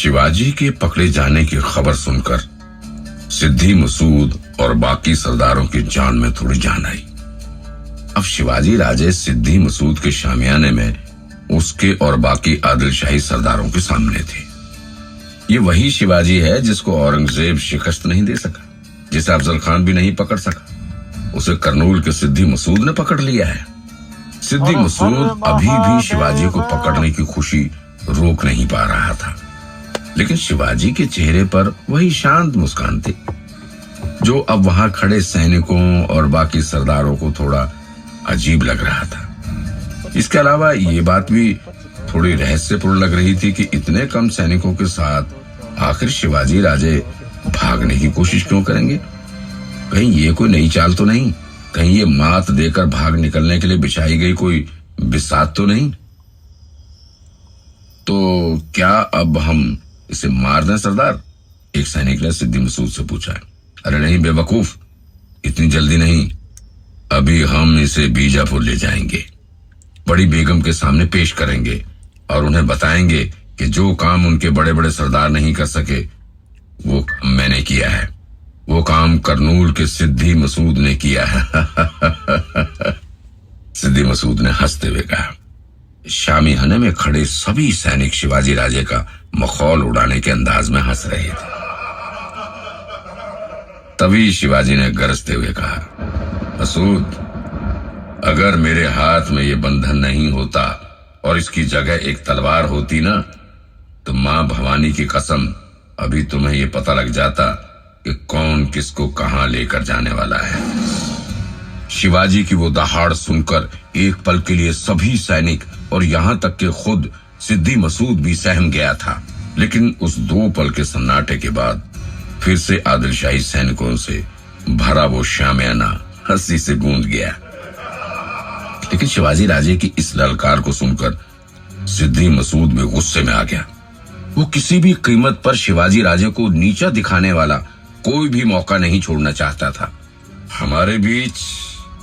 शिवाजी के पकड़े जाने की खबर सुनकर सिद्दी मसूद और बाकी सरदारों की जान में थोड़ी जान आई। अब शिवाजी राजे सिद्दी मसूद के शामियाने में उसके और बाकी आदिल शाही सरदारों के सामने थे। ये वही शिवाजी है जिसको औरंगजेब शिकस्त नहीं दे सका, जिसे अफजल खान भी नहीं पकड़ सका। उसे करनूल के सिद्दी मसूद ने पकड़ लिया है। सिद्दी मसूद अभी भी शिवाजी को पकड़ने की खुशी रोक नहीं पा रहा था, लेकिन शिवाजी के चेहरे पर वही शांत मुस्कान थी जो अब वहां खड़े सैनिकों और बाकी सरदारों को थोड़ा अजीब लग रहा था। इसके अलावा ये बात भी थोड़ी रहस्यपूर्ण लग रही थी कि इतने कम सैनिकों के साथ आखिर शिवाजी राजे भागने की कोशिश क्यों करेंगे। कहीं ये कोई नई चाल तो नहीं, कहीं ये मात देकर भाग निकलने के लिए बिछाई गई कोई बिसात तो नहीं। तो क्या अब हम इसे मार दें सरदार? एक सैनिक ने सिद्दी मसूद से पूछा। अरे नहीं बेवकूफ, इतनी जल्दी नहीं। अभी हम इसे बीजापुर ले जाएंगे, बड़ी बेगम के सामने पेश करेंगे और उन्हें बताएंगे कि जो काम उनके बड़े बड़े सरदार नहीं कर सके वो काम मैंने किया है। वो काम करनूल के सिद्दी मसूद ने किया है। सिद्दी मसूद ने हंसते हुए कहा। शामियाने में खड़े सभी सैनिक शिवाजी राजे का मखौल उड़ाने के अंदाज में हंस रहे थे। तभी शिवाजी ने गरजते हुए कहा, मसूद, अगर मेरे हाथ में ये बंधन नहीं होता और इसकी जगह एक तलवार होती ना, तो मां भवानी की कसम अभी तुम्हें ये पता लग जाता कि कौन किसको कहां लेकर जाने वाला है। शिवाजी की वो दहाड़ सुनकर एक पल के लिए सभी सैनिक और यहां तक कि खुद सिद्दी मसूद भी सहम गया था, लेकिन उस 2 पल के सन्नाटे के बाद फिर से आदिल शाही सैनिकों से भरा वो शामियाना हंसी से गूंज गया। लेकिन शिवाजी राजे की इस ललकार को सुनकर सिद्दी मसूद भी गुस्से में आ गया। वो किसी भी कीमत पर शिवाजी राजे को नीचा दिखाने वाला कोई भी मौका नहीं छोड़ना चाहता था। हमारे बीच,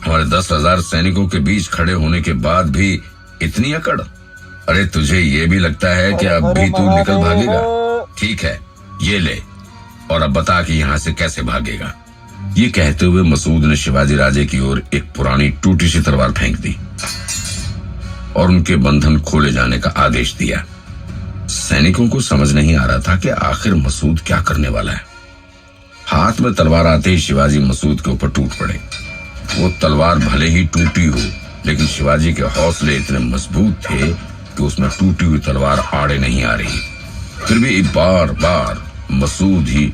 हमारे 10,000 सैनिकों के बीच खड़े होने के बाद भी इतनी अकड़? अरे तुझे ये भी लगता है कि अब भी तू निकल भागेगा? ठीक है, ये ले और अब बता कि यहाँ से कैसे भागेगा। ये कहते हुए मसूद ने शिवाजी राजे की ओर एक पुरानी टूटी सी तलवार फेंक दी और उनके बंधन खोले जाने का आदेश दिया। सैनिकों को समझ नहीं आ रहा था कि आखिर मसूद क्या करने वाला है। हाथ में तलवार आते ही शिवाजी मसूद के ऊपर टूट पड़े। वो तलवार भले ही टूटी हो, लेकिन शिवाजी के हौसले इतने मजबूत थे कि उसमें टूटी हुई तलवार आड़े नहीं आ रही। फिर भी बार बार मसूद ही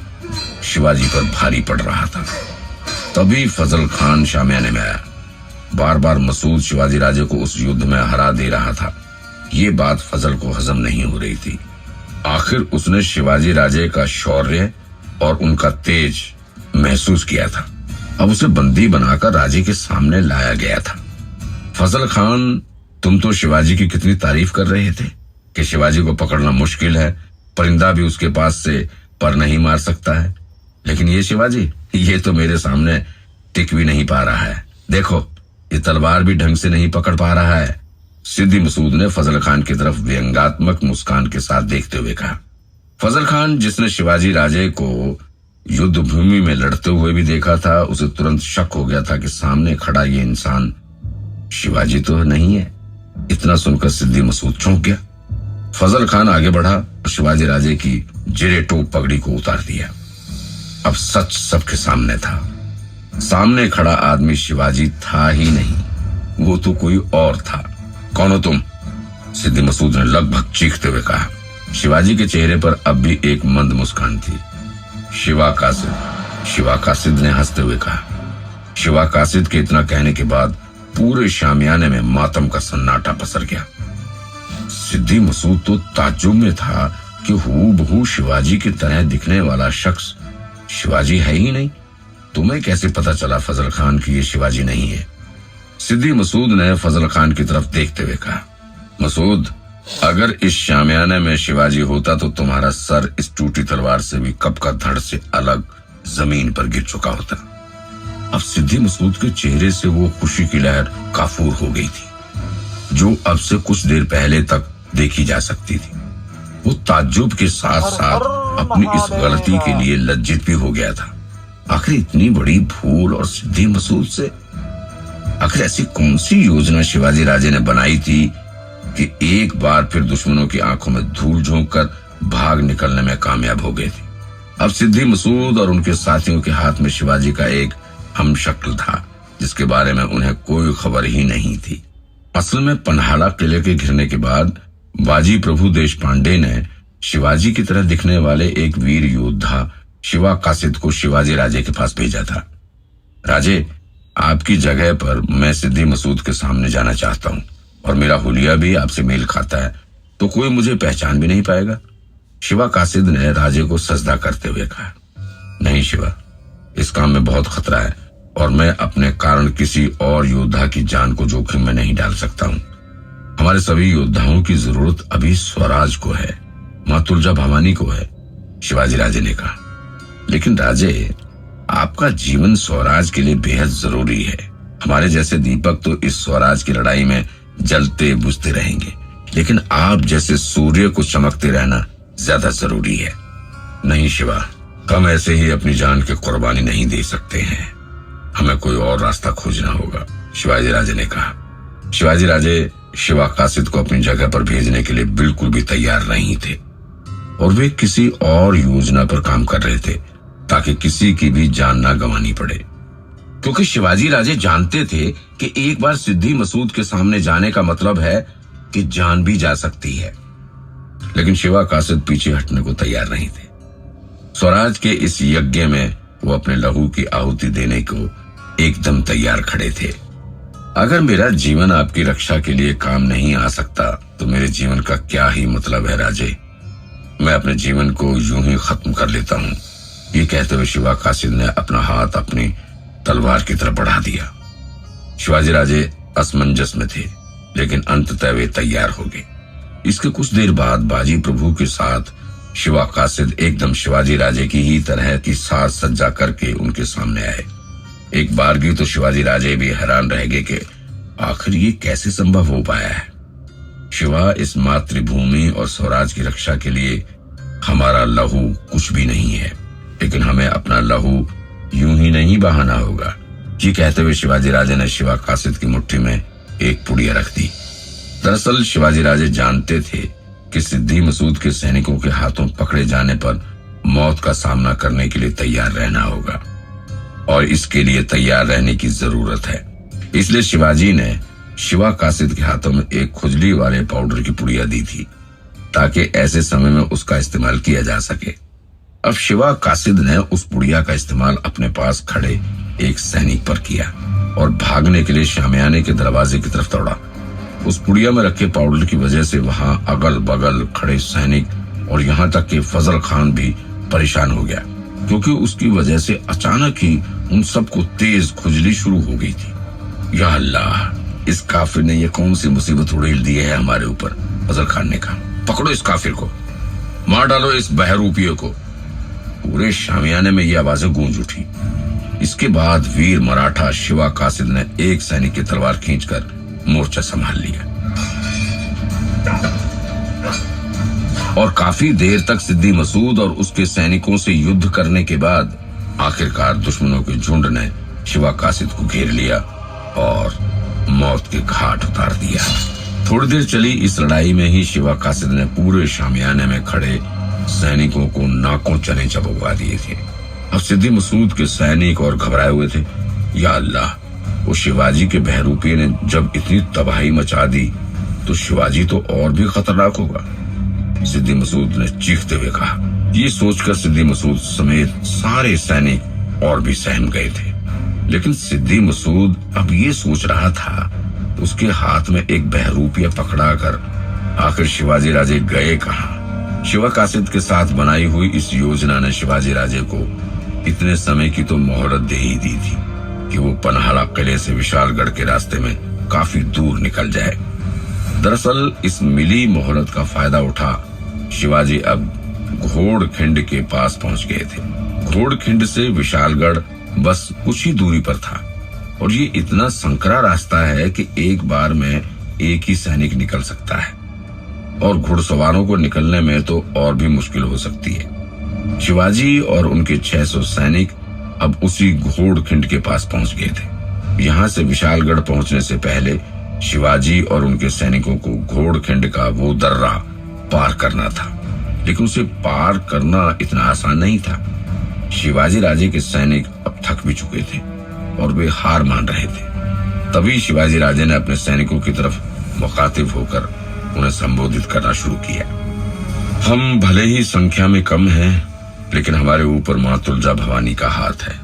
शिवाजी पर भारी पड़ रहा था। तभी फजल खान शामियाने में आया। बार बार मसूद शिवाजी राजे को उस युद्ध में हरा दे रहा था। ये बात फजल को हजम नहीं हो रही थी। आखिर उसने शिवाजी राजे का शौर्य और उनका तेज महसूस किया था। अब उसे बंदी बनाकर राजे के सामने लाया गया था। फजल खान, तुम तो शिवाजी की कितनी तारीफ कर रहे थे कि शिवाजी को पकड़ना मुश्किल है, परिंदा भी उसके पास से पर नहीं मार सकता है। लेकिन ये शिवाजी, ये तो मेरे सामने टिक भी नहीं पा रहा है। देखो, ये तलवार भी ढंग से नहीं पकड़ पा रहा है। सिद्दी मसूद ने फजल खान की तरफ व्यंग्यात्मक मुस्कान के साथ देखते हुए कहा। फजल खान, जिसने शिवाजी राजे को युद्ध भूमि में लड़ते हुए भी देखा था, उसे तुरंत शक हो गया था कि सामने खड़ा ये इंसान शिवाजी तो नहीं है। इतना सुनकर सिद्दी मसूद चौंक गया। फजल खान आगे बढ़ा और शिवाजी राजे की जिरे टोप पगड़ी को उतार दिया। अब सच सबके सामने था। सामने खड़ा आदमी शिवाजी था ही नहीं, वो तो कोई और था। कौन हो तुम? सिद्दी मसूद ने लगभग चीखते हुए कहा। शिवाजी के चेहरे पर अब भी एक मंद मुस्कान थी। शिवा कासिद। शिवा कासिद ने हंसते हुए कहा। शिवा कासिद के इतना कहने के बाद पूरे शामियाने में मातम का सन्नाटा पसर गया। सिद्दी मसूद तो ताज्जुब में था कि हूबहू शिवाजी की तरह दिखने वाला शख्स शिवाजी है ही नहीं। तुम्हें कैसे पता चला फजल खान कि ये शिवाजी नहीं है? सिद्दी मसूद ने फजल खान की तरफ देखते हुए कहा। मसूद, अगर इस शामियाने में शिवाजी होता तो तुम्हारा सर इस टूटी तलवार से भी कब का धड़ से अलग जमीन पर गिर चुका होता। अब सिद्दी मसूद के चेहरे से वो खुशी की लहर काफूर हो गई थी जो अब से कुछ देर पहले तक देखी जा सकती थी। वो ताज्जुब के साथ साथ अपनी इस गलती के लिए लज्जित भी हो गया था। आखिर इतनी बड़ी भूल और सिद्धि मसूद से, आखिर ऐसी कौन सी योजना शिवाजी राजे ने बनाई थी कि एक बार फिर दुश्मनों की आंखों में धूल झोंक कर भाग निकलने में कामयाब हो गए थे। अब सिद्धि मसूद और उनके साथियों के हाथ में शिवाजी का एक हमशक्ल था, जिसके बारे में उन्हें कोई खबर ही नहीं थी। असल में पन्हाड़ा किले के घिरने के बाद बाजी प्रभु देशपांडे ने शिवाजी की तरह दिखने वाले एक वीर योद्धा शिवा कासिद को शिवाजी राजे के पास भेजा था। राजे, आपकी जगह पर मैं सिद्धि मसूद के सामने जाना चाहता हूँ और मेरा हुलिया भी आपसे मेल खाता है, तो कोई मुझे पहचान भी नहीं पाएगा। शिवा कासिद ने राजे को सजदा करते हुए कहा, नहीं शिवा, इस काम में बहुत खतरा है और मैं अपने कारण किसी और योद्धा की जान को जोखिम में नहीं डाल सकता हूँ। हमारे सभी योद्धाओं की जरूरत अभी स्वराज को है, मां तुलजा भवानी को है, शिवाजी राजे ने कहा। लेकिन राजे, आपका जीवन स्वराज के लिए बेहद जरूरी है। हमारे जैसे दीपक तो इस स्वराज की लड़ाई में जलते बुझते रहेंगे, लेकिन आप जैसे सूर्य को चमकते रहना ज्यादा जरूरी है। नहीं शिवा, हम ऐसे ही अपनी जान की कुर्बानी नहीं दे सकते हैं, हमें कोई और रास्ता खोजना होगा, शिवाजी राजे ने कहा। शिवाजी राजे शिवा कासिद को अपनी जगह पर भेजने के लिए बिल्कुल भी तैयार नहीं थे और वे किसी और योजना पर काम कर रहे थे ताकि किसी की भी जान ना गंवानी पड़े, क्योंकि शिवाजी राजे जानते थे कि एक बार सिद्धि मसूद के सामने जाने का मतलब है कि जान भी जा सकती है। लेकिन शिवा कासिद पीछे हटने को तैयार नहीं थे। स्वराज के इस यज्ञ में वो अपने लहू की आहुति देने को एकदम तैयार खड़े थे। अगर मेरा जीवन आपकी रक्षा के लिए काम नहीं आ सकता तो मेरे जीवन का क्या ही मतलब है राजे, मैं अपने जीवन को यूं ही खत्म कर लेता हूँ। ये कहते हुए शिवा कासिद ने अपना हाथ अपनी तलवार की तरफ बढ़ा दिया। शिवाजी राजे असमंजस में थे, लेकिन अंततः वे तैयार हो गए। इसके कुछ देर बाद बाजी प्रभु के साथ शिवा कासिद एकदम शिवाजी राजे की ही तरह की साज सज्जा करके उनके सामने आए। एक बारगी तो शिवाजी राजे भी हैरान रह गए कि आखिर ये कैसे संभव हो पाया है। शिवा, इस मातृभूमि और स्वराज की रक्षा के लिए हमारा लहू कुछ भी नहीं है, लेकिन हमें अपना लहू यूं ही नहीं बहाना होगा। ये कहते हुए शिवाजी राजे ने शिवा कासिद की मुट्ठी में एक पुड़िया रख दी। दरअसल शिवाजी राजे जानते थे कि सिद्धि मसूद के सैनिकों के हाथों पकड़े जाने पर मौत का सामना करने के लिए तैयार रहना होगा और इसके लिए तैयार रहने की जरूरत है। इसलिए शिवाजी ने शिवा कासिद के हाथों में एक खुजली वाले पाउडर की पुड़िया दी थी ताकि ऐसे समय में उसका इस्तेमाल किया जा सके। अब शिवा कासिद ने उस पुड़िया का इस्तेमाल अपने पास खड़े एक सैनिक पर किया और भागने के लिए शामियाने के दरवाजे की तरफ दौड़ा। उस पुड़िया में रखे पाउडर की वजह से वहां अगल बगल खड़े सैनिक और यहाँ तक कि फजल खान भी परेशान हो गया, क्योंकि उसकी वजह से अचानक ही उन सबको तेज खुजली शुरू हो गई थी। या अल्लाह, इस काफिर ने ये कौन सी मुसीबत उड़ेल दी है हमारे ऊपर, फजल खान ने कहा। पकड़ो इस काफिर को, मार डालो इस बहरूपिये को। पूरे शामियाने में ये आवाजें गूंज उठी। इसके बाद वीर मराठा शिवा कासिद ने एक सैनिक की तलवार खींचकर मोर्चा संभाल लिया और काफी देर तक सिद्धि मसूद और उसके सैनिकों से युद्ध करने के बाद आखिरकार दुश्मनों के झुंड ने शिवा कासिद को घेर लिया और मौत के घाट उतार दिया। थोड़ी देर चली इस लड़ाई में ही शिवा कासिद ने पूरे शामियाने में खड़े सैनिकों को नाकों चने चबवा दिए थे। अब सिद्धि मसूद के सैनिक और घबराए हुए थे। या अल्लाह, वो शिवाजी के बहरूपिये ने जब इतनी तबाही मचा दी तो शिवाजी तो और भी खतरनाक होगा, सिद्धि मसूद ने चीखते हुए कहा। ये सोचकर सिद्धि मसूद समेत सारे सैनिक और भी सहम गए थे। लेकिन सिद्धि मसूद अब ये सोच रहा था, उसके हाथ में एक बहरूपिया पकड़ाकर आखिर शिवाजी राजे गए कहाँ। शिवा कासिद के साथ बनाई हुई इस योजना ने शिवाजी राजे को इतने समय की तो मोहलत दे ही दी थी कि वो पन्हाड़ा किले से विशालगढ़ के रास्ते में काफी दूर निकल जाए। दरअसल इस मिली मोहलत का फायदा उठा शिवाजी अब घोड़खिंड के पास पहुंच गए थे। घोड़खिंड से विशालगढ़ बस कुछ ही दूरी पर था और ये इतना संकरा रास्ता है कि एक बार में एक ही सैनिक निकल सकता है। और घुड़सवारों को निकलने में तो और भी मुश्किल हो सकती है। शिवाजी और उनके 600 सैनिक अब उसी घोड़खिंड के पास पहुंच गए थे। यहाँ से विशालगढ़ पहुंचने से पहले शिवाजी और उनके सैनिकों को घोड़खिंड का वो दर्रा पार करना था, लेकिन उसे पार करना इतना आसान नहीं था। शिवाजी राजे के सैनिक अब थक भी चुके थे और वे हार मान रहे थे। तभी शिवाजी राजे ने अपने सैनिकों की तरफ मुखातिब होकर उन्हें संबोधित करना शुरू किया। हम भले ही संख्या में कम हैं, लेकिन हमारे ऊपर मां तुलजा भवानी का हाथ है।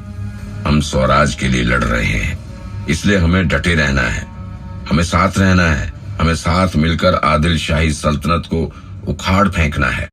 हम स्वराज के लिए लड़ रहे हैं, इसलिए हमें डटे रहना है, हमें साथ रहना है, हमें साथ मिलकर आदिल शाही सल्तनत को उखाड़ फेंकना है।